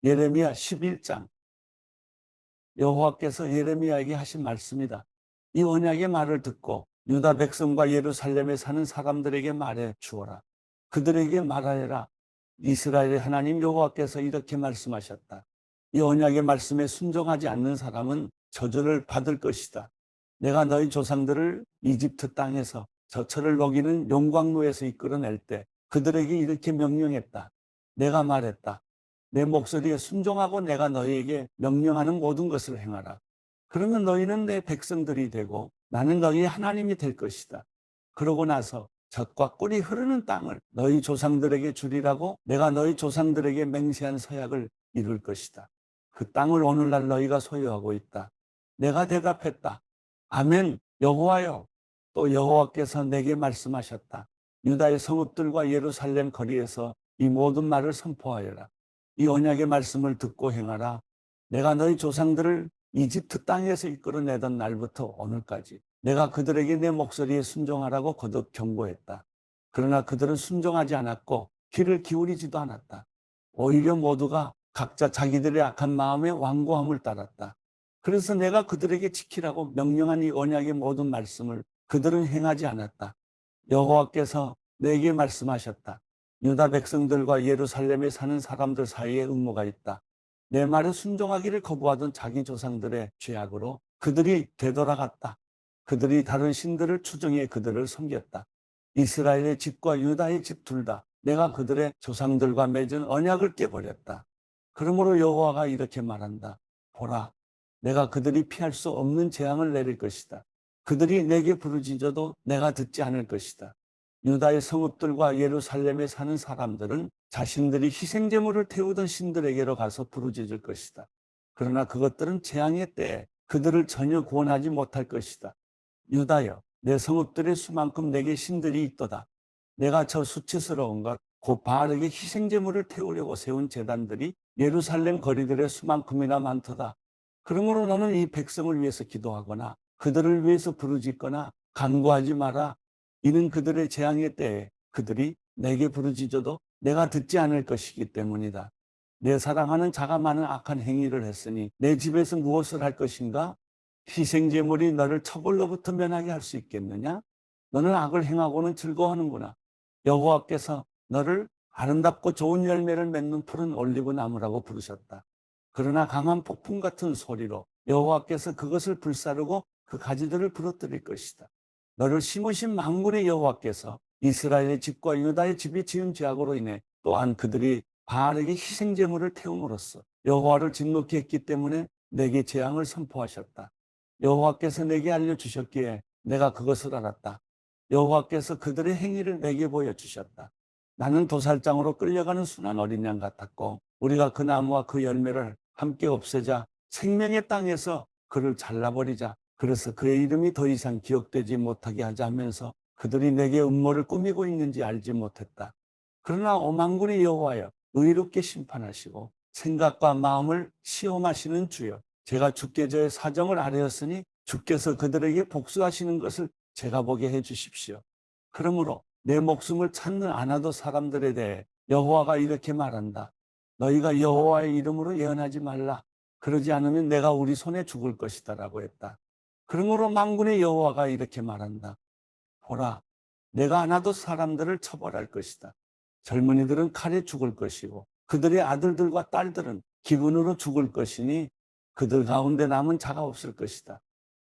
예레미야 11장. 여호와께서 예레미야에게 하신 말씀이다. 이 언약의 말을 듣고 유다 백성과 예루살렘에 사는 사람들에게 말해 주어라. 그들에게 말하여라. 이스라엘의 하나님 여호와께서 이렇게 말씀하셨다. 이 언약의 말씀에 순종하지 않는 사람은 저주를 받을 것이다. 내가 너희 조상들을 이집트 땅에서 저처를 먹이는 용광로에서 이끌어낼 때 그들에게 이렇게 명령했다. 내가 말했다. 내 목소리에 순종하고 내가 너희에게 명령하는 모든 것을 행하라. 그러면 너희는 내 백성들이 되고 나는 너희의 하나님이 될 것이다. 그러고 나서 젖과 꿀이 흐르는 땅을 너희 조상들에게 주리라고 내가 너희 조상들에게 맹세한 서약을 이룰 것이다. 그 땅을 오늘날 너희가 소유하고 있다. 내가 대답했다. 아멘. 여호와여. 또 여호와께서 내게 말씀하셨다. 유다의 성읍들과 예루살렘 거리에서 이 모든 말을 선포하여라. 이 언약의 말씀을 듣고 행하라. 내가 너희 조상들을 이집트 땅에서 이끌어내던 날부터 오늘까지 내가 그들에게 내 목소리에 순종하라고 거듭 경고했다. 그러나 그들은 순종하지 않았고 귀를 기울이지도 않았다. 오히려 모두가 각자 자기들의 악한 마음에 완고함을 따랐다. 그래서 내가 그들에게 지키라고 명령한 이 언약의 모든 말씀을 그들은 행하지 않았다. 여호와께서 내게 말씀하셨다. 유다 백성들과 예루살렘에 사는 사람들 사이에 음모가 있다. 내 말에 순종하기를 거부하던 자기 조상들의 죄악으로 그들이 되돌아갔다. 그들이 다른 신들을 추종해 그들을 섬겼다. 이스라엘의 집과 유다의 집 둘 다 내가 그들의 조상들과 맺은 언약을 깨버렸다. 그러므로 여호와가 이렇게 말한다. 보라, 내가 그들이 피할 수 없는 재앙을 내릴 것이다. 그들이 내게 부르짖어도 내가 듣지 않을 것이다. 유다의 성읍들과 예루살렘에 사는 사람들은 자신들이 희생제물을 태우던 신들에게로 가서 부르짖을 것이다. 그러나 그것들은 재앙의 때에 그들을 전혀 구원하지 못할 것이다. 유다여, 내 성읍들의 수만큼 내게 신들이 있도다. 내가 저 수치스러운 것, 곧 바알에게 희생제물을 태우려고 세운 제단들이 예루살렘 거리들의 수만큼이나 많도다. 그러므로 너는 이 백성을 위해서 기도하거나 그들을 위해서 부르짖거나 간구하지 마라. 이는 그들의 재앙의 때에 그들이 내게 부르짖어도 내가 듣지 않을 것이기 때문이다. 내 사랑하는 자가 많은 악한 행위를 했으니 내 집에서 무엇을 할 것인가? 희생제물이 너를 처벌로부터 면하게 할 수 있겠느냐? 너는 악을 행하고는 즐거워하는구나. 여호와께서 너를 아름답고 좋은 열매를 맺는 푸른 올리브 나무라고 부르셨다. 그러나 강한 폭풍 같은 소리로 여호와께서 그것을 불사르고 그 가지들을 부러뜨릴 것이다. 너를 심으신 만군의 여호와께서 이스라엘의 집과 유다의 집이 지은 죄악으로 인해 또한 그들이 바알에게 희생제물을 태움으로써 여호와를 진노케 했기 때문에 내게 재앙을 선포하셨다. 여호와께서 내게 알려주셨기에 내가 그것을 알았다. 여호와께서 그들의 행위를 내게 보여주셨다. 나는 도살장으로 끌려가는 순한 어린 양 같았고 우리가 그 나무와 그 열매를 함께 없애자 생명의 땅에서 그를 잘라버리자. 그래서 그의 이름이 더 이상 기억되지 못하게 하자 하면서 그들이 내게 음모를 꾸미고 있는지 알지 못했다. 그러나 오만군의 여호와여, 의롭게 심판하시고 생각과 마음을 시험하시는 주여, 제가 주께 저의 사정을 아뢰었으니 주께서 그들에게 복수하시는 것을 제가 보게 해주십시오. 그러므로 내 목숨을 찾는 아나도 사람들에 대해 여호와가 이렇게 말한다. 너희가 여호와의 이름으로 예언하지 말라. 그러지 않으면 내가 우리 손에 죽을 것이다 라고 했다. 그러므로 만군의 여호와가 이렇게 말한다. 보라, 내가 아나도 사람들을 처벌할 것이다. 젊은이들은 칼에 죽을 것이고 그들의 아들들과 딸들은 기근으로 죽을 것이니 그들 가운데 남은 자가 없을 것이다.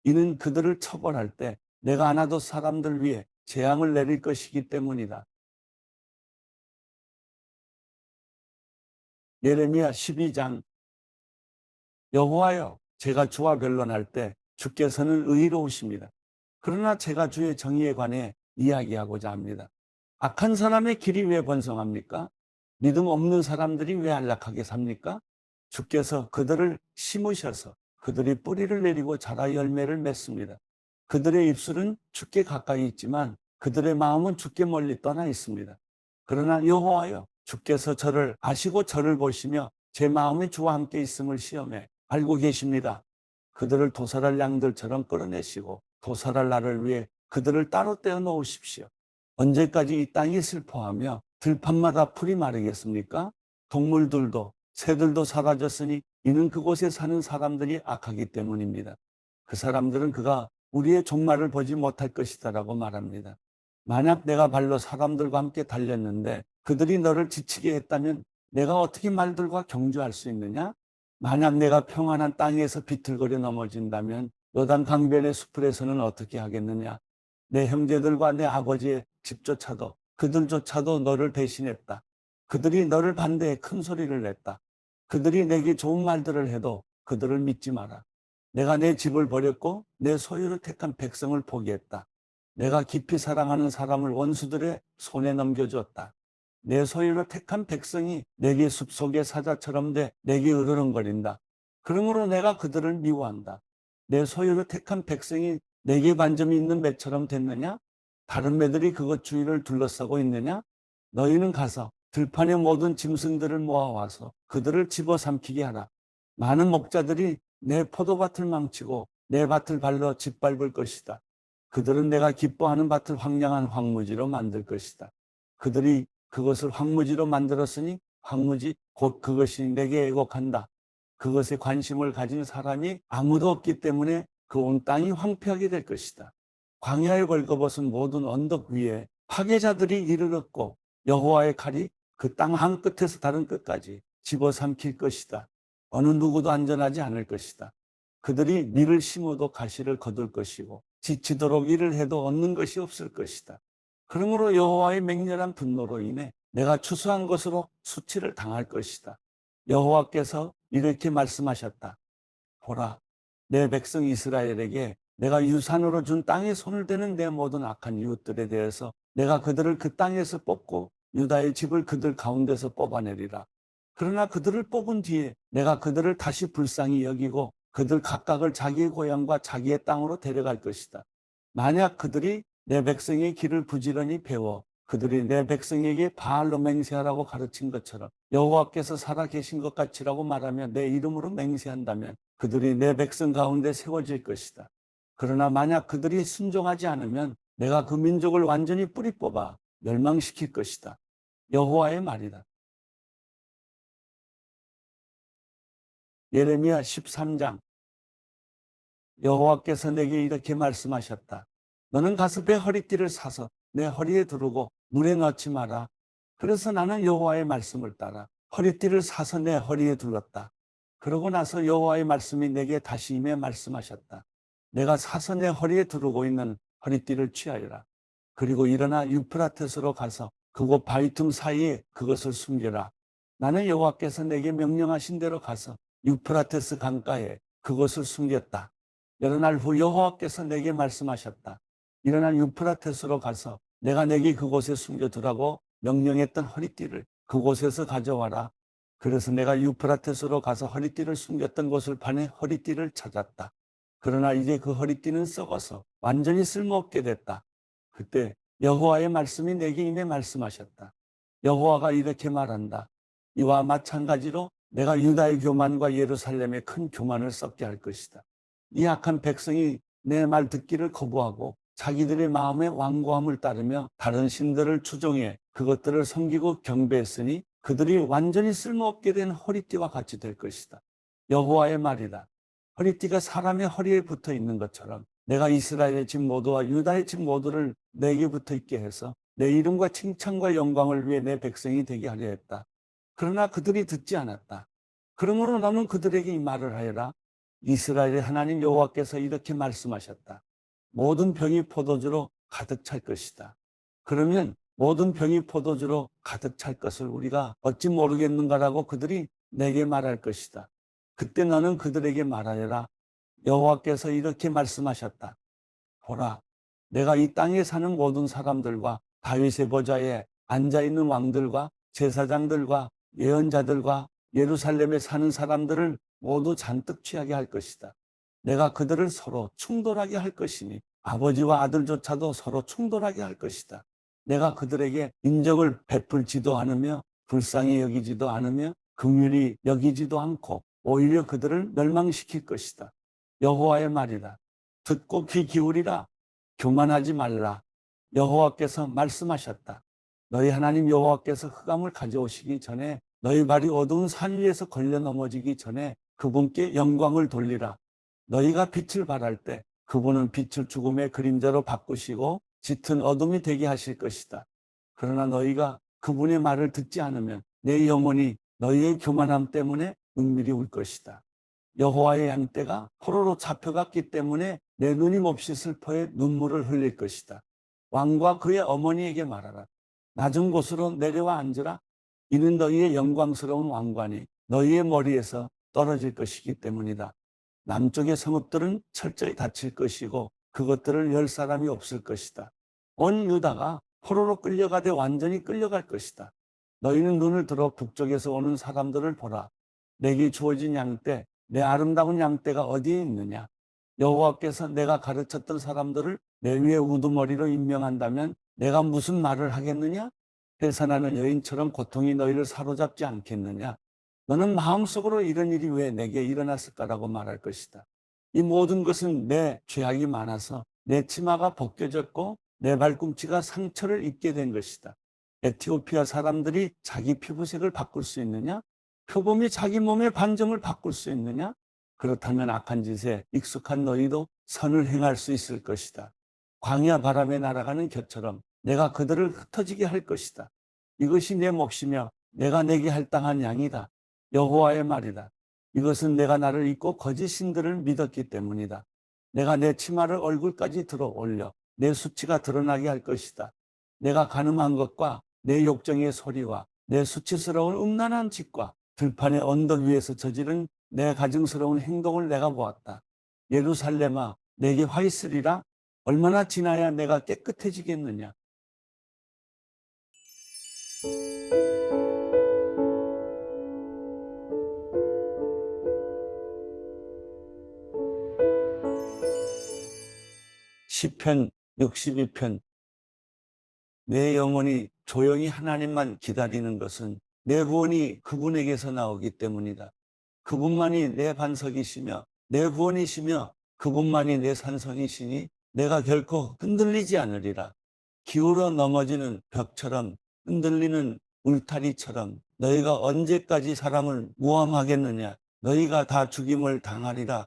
이는 그들을 처벌할 때 내가 아나도 사람들 위해 재앙을 내릴 것이기 때문이다. 예레미야 12장. 여호와여, 제가 주와 변론할 때 주께서는 의로우십니다. 그러나 제가 주의 정의에 관해 이야기하고자 합니다. 악한 사람의 길이 왜 번성합니까? 믿음 없는 사람들이 왜 안락하게 삽니까? 주께서 그들을 심으셔서 그들이 뿌리를 내리고 자라 열매를 맺습니다. 그들의 입술은 주께 가까이 있지만 그들의 마음은 주께 멀리 떠나 있습니다. 그러나 여호와여, 주께서 저를 아시고 저를 보시며 제 마음이 주와 함께 있음을 시험해 알고 계십니다. 그들을 도살할 양들처럼 끌어내시고 도살할 날을 위해 그들을 따로 떼어 놓으십시오. 언제까지 이 땅이 슬퍼하며 들판마다 풀이 마르겠습니까? 동물들도 새들도 사라졌으니 이는 그곳에 사는 사람들이 악하기 때문입니다. 그 사람들은 그가 우리의 종말을 보지 못할 것이다라고 말합니다. 만약 내가 발로 사람들과 함께 달렸는데 그들이 너를 지치게 했다면 내가 어떻게 말들과 경주할 수 있느냐? 만약 내가 평안한 땅에서 비틀거려 넘어진다면 요단 강변의 수풀에서는 어떻게 하겠느냐? 내 형제들과 내 아버지의 집조차도 그들조차도 너를 대신했다. 그들이 너를 반대해 큰 소리를 냈다. 그들이 내게 좋은 말들을 해도 그들을 믿지 마라. 내가 내 집을 버렸고 내 소유를 택한 백성을 포기했다. 내가 깊이 사랑하는 사람을 원수들의 손에 넘겨주었다. 내 소유를 택한 백성이 내게 숲속의 사자처럼 돼 내게 으르렁거린다. 그러므로 내가 그들을 미워한다. 내 소유를 택한 백성이 내게 반점이 있는 매처럼 됐느냐? 다른 매들이 그것 주위를 둘러싸고 있느냐? 너희는 가서 들판의 모든 짐승들을 모아와서 그들을 집어삼키게 하라. 많은 목자들이 내 포도밭을 망치고 내 밭을 발로 짓밟을 것이다. 그들은 내가 기뻐하는 밭을 황량한 황무지로 만들 것이다. 그들이 그것을 황무지로 만들었으니 황무지 곧 그것이 내게 애곡한다. 그것에 관심을 가진 사람이 아무도 없기 때문에 그 온 땅이 황폐하게 될 것이다. 광야에 걸거벗은 모든 언덕 위에 파괴자들이 이르렀고 여호와의 칼이 그 땅 한 끝에서 다른 끝까지 집어삼킬 것이다. 어느 누구도 안전하지 않을 것이다. 그들이 밀을 심어도 가시를 거둘 것이고 지치도록 일을 해도 얻는 것이 없을 것이다. 그러므로 여호와의 맹렬한 분노로 인해 내가 추수한 것으로 수치를 당할 것이다. 여호와께서 이렇게 말씀하셨다. 보라, 내 백성 이스라엘에게 내가 유산으로 준 땅에 손을 대는 내 모든 악한 이웃들에 대해서 내가 그들을 그 땅에서 뽑고 유다의 집을 그들 가운데서 뽑아내리라. 그러나 그들을 뽑은 뒤에 내가 그들을 다시 불쌍히 여기고 그들 각각을 자기의 고향과 자기의 땅으로 데려갈 것이다. 만약 그들이 내 백성의 길을 부지런히 배워 그들이 내 백성에게 바알로 맹세하라고 가르친 것처럼 여호와께서 살아계신 것 같이라고 말하며 내 이름으로 맹세한다면 그들이 내 백성 가운데 세워질 것이다. 그러나 만약 그들이 순종하지 않으면 내가 그 민족을 완전히 뿌리 뽑아 멸망시킬 것이다. 여호와의 말이다. 예레미야 13장. 여호와께서 내게 이렇게 말씀하셨다. 너는 가서 배 허리띠를 사서 내 허리에 두르고 물에 넣지 마라. 그래서 나는 여호와의 말씀을 따라 허리띠를 사서 내 허리에 둘렀다. 그러고 나서 여호와의 말씀이 내게 다시 임해 말씀하셨다. 내가 사서 내 허리에 두르고 있는 허리띠를 취하여라. 그리고 일어나 유프라테스로 가서 그곳 바위 틈 사이에 그것을 숨겨라. 나는 여호와께서 내게 명령하신 대로 가서 유프라테스 강가에 그것을 숨겼다. 여러 날 후 여호와께서 내게 말씀하셨다. 일어나 유프라테스로 가서 내가 내게 그곳에 숨겨두라고 명령했던 허리띠를 그곳에서 가져와라. 그래서 내가 유프라테스로 가서 허리띠를 숨겼던 곳을 파내 허리띠를 찾았다. 그러나 이제 그 허리띠는 썩어서 완전히 쓸모없게 됐다. 그때 여호와의 말씀이 내게 임해 말씀하셨다. 여호와가 이렇게 말한다. 이와 마찬가지로 내가 유다의 교만과 예루살렘의 큰 교만을 썩게 할 것이다. 이 악한 백성이 내 말 듣기를 거부하고 자기들의 마음의 완고함을 따르며 다른 신들을 추종해 그것들을 섬기고 경배했으니 그들이 완전히 쓸모없게 된 허리띠와 같이 될 것이다. 여호와의 말이다. 허리띠가 사람의 허리에 붙어 있는 것처럼 내가 이스라엘의 집 모두와 유다의 집 모두를 내게 붙어 있게 해서 내 이름과 칭찬과 영광을 위해 내 백성이 되게 하려 했다. 그러나 그들이 듣지 않았다. 그러므로 너는 그들에게 이 말을 하여라. 이스라엘의 하나님 여호와께서 이렇게 말씀하셨다. 모든 병이 포도주로 가득 찰 것이다. 그러면 모든 병이 포도주로 가득 찰 것을 우리가 어찌 모르겠는가라고 그들이 내게 말할 것이다. 그때 너는 그들에게 말하여라. 여호와께서 이렇게 말씀하셨다. 보라, 내가 이 땅에 사는 모든 사람들과 다윗의 보좌에 앉아있는 왕들과 제사장들과 예언자들과 예루살렘에 사는 사람들을 모두 잔뜩 취하게 할 것이다. 내가 그들을 서로 충돌하게 할 것이니 아버지와 아들조차도 서로 충돌하게 할 것이다. 내가 그들에게 인적을 베풀지도 않으며 불쌍히 여기지도 않으며 긍휼히 여기지도 않고 오히려 그들을 멸망시킬 것이다. 여호와의 말이다. 듣고 귀 기울이라. 교만하지 말라. 여호와께서 말씀하셨다. 너희 하나님 여호와께서 흑암을 가져오시기 전에 너희 발이 어두운 산 위에서 걸려 넘어지기 전에 그분께 영광을 돌리라. 너희가 빛을 발할 때 그분은 빛을 죽음의 그림자로 바꾸시고 짙은 어둠이 되게 하실 것이다. 그러나 너희가 그분의 말을 듣지 않으면 내 영혼이 너희의 교만함 때문에 은밀히 울 것이다. 여호와의 양떼가 포로로 잡혀갔기 때문에 내 눈이 몹시 슬퍼해 눈물을 흘릴 것이다. 왕과 그의 어머니에게 말하라. 낮은 곳으로 내려와 앉으라. 이는 너희의 영광스러운 왕관이 너희의 머리에서 떨어질 것이기 때문이다. 남쪽의 성읍들은 철저히 닫힐 것이고 그것들을 열 사람이 없을 것이다. 온 유다가 포로로 끌려가되 완전히 끌려갈 것이다. 너희는 눈을 들어 북쪽에서 오는 사람들을 보라. 내게 주어진 양떼, 내 아름다운 양떼가 어디에 있느냐? 여호와께서 내가 가르쳤던 사람들을 내 위에 우두머리로 임명한다면 내가 무슨 말을 하겠느냐? 해산하는 여인처럼 고통이 너희를 사로잡지 않겠느냐? 너는 마음속으로 이런 일이 왜 내게 일어났을까라고 말할 것이다. 이 모든 것은 내 죄악이 많아서 내 치마가 벗겨졌고 내 발꿈치가 상처를 입게 된 것이다. 에티오피아 사람들이 자기 피부색을 바꿀 수 있느냐? 표범이 자기 몸의 반점을 바꿀 수 있느냐? 그렇다면 악한 짓에 익숙한 너희도 선을 행할 수 있을 것이다. 광야 바람에 날아가는 겨처럼 내가 그들을 흩어지게 할 것이다. 이것이 내 몫이며 내가 내게 할당한 양이다. 여호와의 말이다. 이것은 내가 나를 잊고 거짓 신들을 믿었기 때문이다. 내가 내 치마를 얼굴까지 들어 올려 내 수치가 드러나게 할 것이다. 내가 간음한 것과 내 욕정의 소리와 내 수치스러운 음란한 짓과 들판의 언덕 위에서 저지른 내 가증스러운 행동을 내가 보았다. 예루살렘아, 내게 화 있으리라. 얼마나 지나야 내가 깨끗해지겠느냐. 시편 62편. 내 영혼이 조용히 하나님만 기다리는 것은 내 구원이 그분에게서 나오기 때문이다. 그분만이 내 반석이시며 내 구원이시며 그분만이 내 산성이시니 내가 결코 흔들리지 않으리라. 기울어 넘어지는 벽처럼 흔들리는 울타리처럼 너희가 언제까지 사람을 모함하겠느냐. 너희가 다 죽임을 당하리라.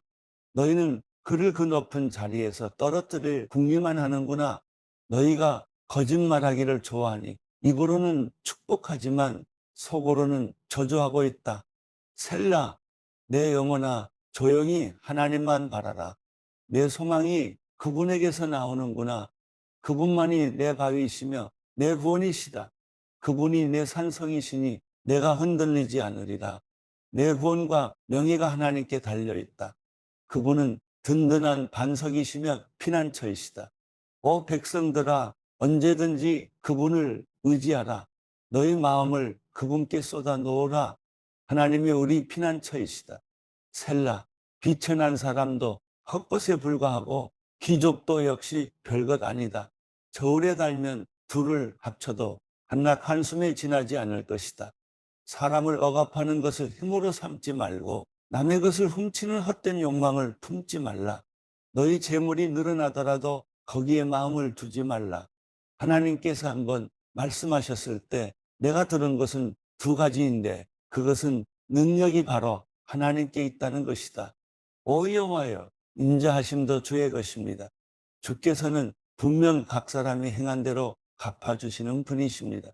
너희는 그를 그 높은 자리에서 떨어뜨릴 궁리만 하는구나. 너희가 거짓말하기를 좋아하니 입으로는 축복하지만 속으로는 저주하고 있다. 셀라, 내 영혼아, 조용히 하나님만 바라라. 내 소망이 그분에게서 나오는구나. 그분만이 내 바위이시며 내 구원이시다. 그분이 내 산성이시니 내가 흔들리지 않으리라. 내 구원과 명예가 하나님께 달려있다. 그분은 든든한 반석이시며 피난처이시다. 오 백성들아, 언제든지 그분을 의지하라. 너희 마음을 그분께 쏟아 놓으라. 하나님이 우리 피난처이시다. 셀라, 비천한 사람도 헛것에 불과하고 귀족도 역시 별것 아니다. 저울에 달면 둘을 합쳐도 한낱 한숨에 지나지 않을 것이다. 사람을 억압하는 것을 힘으로 삼지 말고 남의 것을 훔치는 헛된 욕망을 품지 말라. 너희 재물이 늘어나더라도 거기에 마음을 두지 말라. 하나님께서 한번 말씀하셨을 때 내가 들은 것은 두 가지인데 그것은 능력이 바로 하나님께 있다는 것이다. 오 여호와여, 인자하심도 주의 것입니다. 주께서는 분명 각 사람이 행한 대로 갚아주시는 분이십니다.